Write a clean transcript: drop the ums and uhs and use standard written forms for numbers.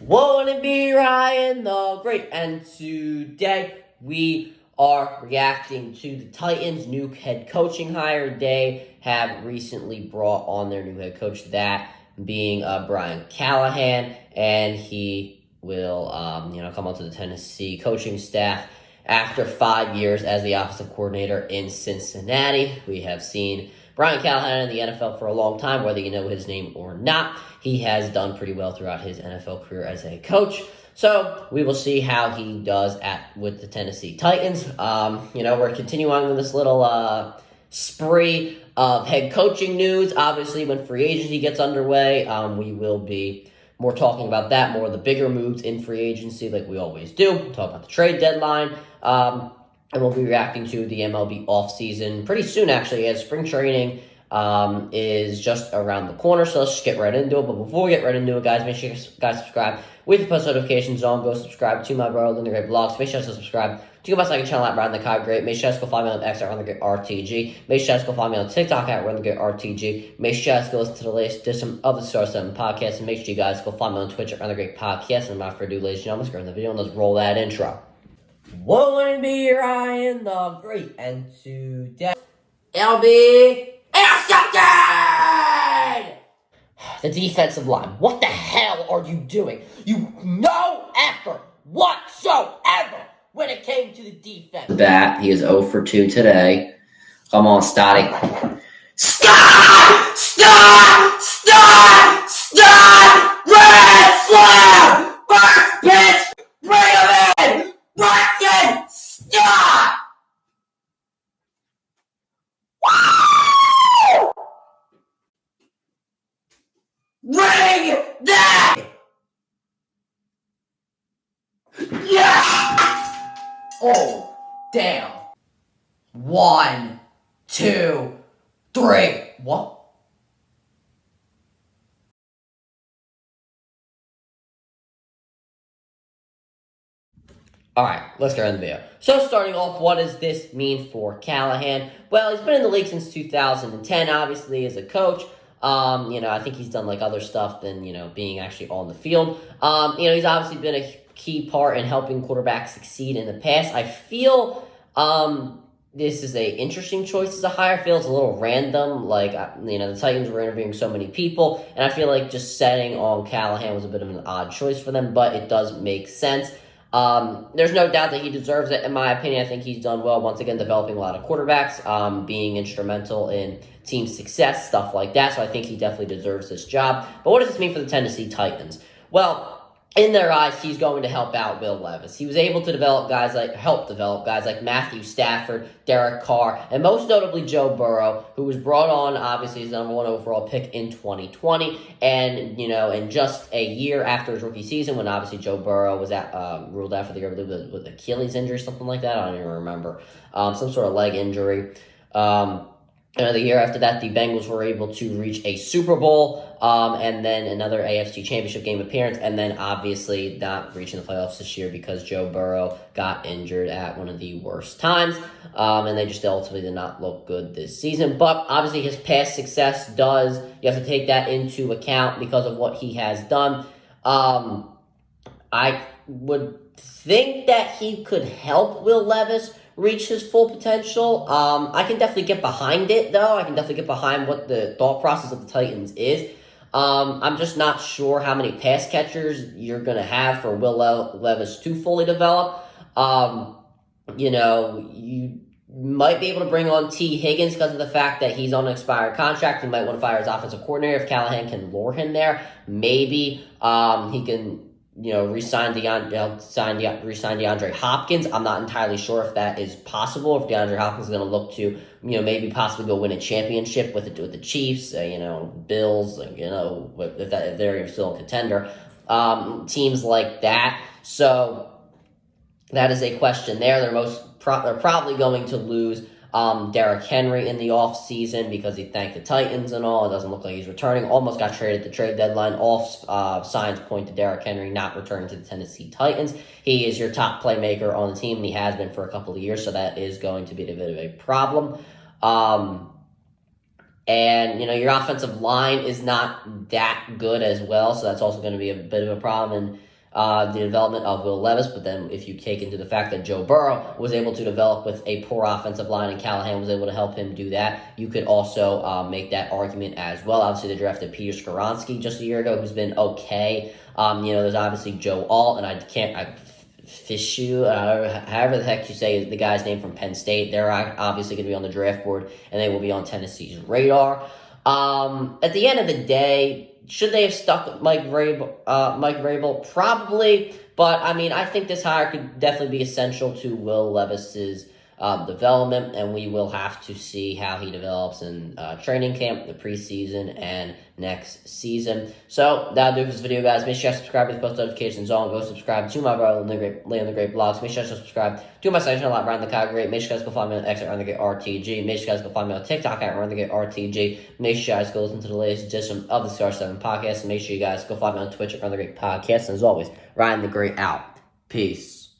Won't it be Ryan the Great? And today we are reacting to the Titans' new head coaching hire. They have recently brought on their new head coach, that being Brian Callahan, and he will, come onto the Tennessee coaching staff after 5 years as the offensive coordinator in Cincinnati. We have seen Brian Callahan in the NFL for a long time, whether you know his name or not. He has done pretty well throughout his NFL career as a coach. So we will see how he does with the Tennessee Titans. We're continuing with this little spree of head coaching news. Obviously, when free agency gets underway, we will be more talking about that, more of the bigger moves in free agency like we always do. Talk about the trade deadline. And we'll be reacting to the MLB offseason pretty soon, actually, as spring training is just around the corner. So let's just get right into it. But before we get right into it, guys, make sure you guys subscribe with the post notifications on. Go subscribe to my brother, the Great Vlogs. Make sure to subscribe to my second channel at Ryan the Cod Great. Make sure to go find me on X at Ryan the Great RTG. Make sure to go find me on TikTok at Ryan the Great RTG. Make sure to go listen to the latest edition of the Star 7 podcast. And make sure you guys go find me on Twitch at Ryan the Great Podcast. And not for ado, ladies and gentlemen, let's go in the video and let's roll that intro. Won't it be Ryan the Great? And today it'll be intercepted! The defensive line. What the hell are you doing? No effort whatsoever when it came to the defense. That he is 0 for 2 today. Come on, Stotty. Stop! Stop! Stop! Stop! Red Slam! First pitch! Bring him in! Braxton! Stop! Woo! Ring that! Yeah! Oh, damn. 1, 2, 3. What? All right, let's get into the video. So starting off, what does this mean for Callahan? Well, he's been in the league since 2010, obviously, as a coach. I think he's done, other stuff than, being actually on the field. He's obviously been a key part in helping quarterbacks succeed in the past. I feel this is a interesting choice as a hire. I feel it's a little random. The Titans were interviewing so many people, and I feel like just setting on Callahan was a bit of an odd choice for them, but it does make sense. There's no doubt that he deserves it. In my opinion, I think he's done well, once again, developing a lot of quarterbacks, being instrumental in team success, stuff like that. So I think he definitely deserves this job. But what does this mean for the Tennessee Titans? Well, in their eyes, he's going to help out Will Levis. He was able to help develop guys like Matthew Stafford, Derek Carr, and most notably Joe Burrow, who was brought on, obviously, as the number 1 overall pick in 2020. And, in just a year after his rookie season, when obviously Joe Burrow was ruled out for the year with Achilles injury, something like that, I don't even remember, some sort of leg injury. The year after that, the Bengals were able to reach a Super Bowl, and then another AFC Championship game appearance, and then obviously not reaching the playoffs this year because Joe Burrow got injured at one of the worst times, and they just ultimately did not look good this season. But obviously his past success you have to take that into account because of what he has done. I would think that he could help Will Levis reach his full potential. I can definitely get behind it, though. I can definitely get behind what the thought process of the Titans is. I'm just not sure how many pass catchers you're going to have for Will Levis to fully develop. You might be able to bring on T. Higgins because of the fact that he's on an expired contract. You might want to fire his offensive coordinator if Callahan can lure him there. Maybe he can re-sign DeAndre Hopkins. I'm not entirely sure if that is possible, if DeAndre Hopkins is going to look to, maybe possibly go win a championship with the Chiefs, Bills, if they're still a contender, teams like that. So that is a question there. They're probably going to lose Derrick Henry in the offseason because he thanked the Titans and all. It doesn't look like he's returning. Almost got traded at the trade deadline. All signs point to Derrick Henry not returning to the Tennessee Titans. He is your top playmaker on the team, and he has been for a couple of years, so that is going to be a bit of a problem. And, your offensive line is not that good as well, so that's also going to be a bit of a problem. And the development of Will Levis, but then if you take into the fact that Joe Burrow was able to develop with a poor offensive line and Callahan was able to help him do that, you could also make that argument as well. Obviously, they drafted Peter Skoronski just a year ago, who's been okay. There's obviously Joe Alt, and Fishu, however the heck you say the guy's name from Penn State. They're obviously going to be on the draft board, and they will be on Tennessee's radar. At the end of the day, should they have stuck with Mike Vrabel? Probably, but I think this hire could definitely be essential to Will Levis's development, and we will have to see how he develops in training camp, the preseason, and next season. So that'll do it for this video, guys. Make sure you subscribe with post notifications on. Go subscribe to my brother Lay on the Great blogs. Make sure you subscribe to my section a lot around the Calgary. Make sure you guys go follow me on X at Around the Great RTG. Make sure you guys go follow me on TikTok at Around the Great RTG. Make sure you guys go listen to the latest edition of the CR7 podcast. And make sure you guys go follow me on Twitch at Around the Great Podcast. And as always, Ryan the Great out. Peace.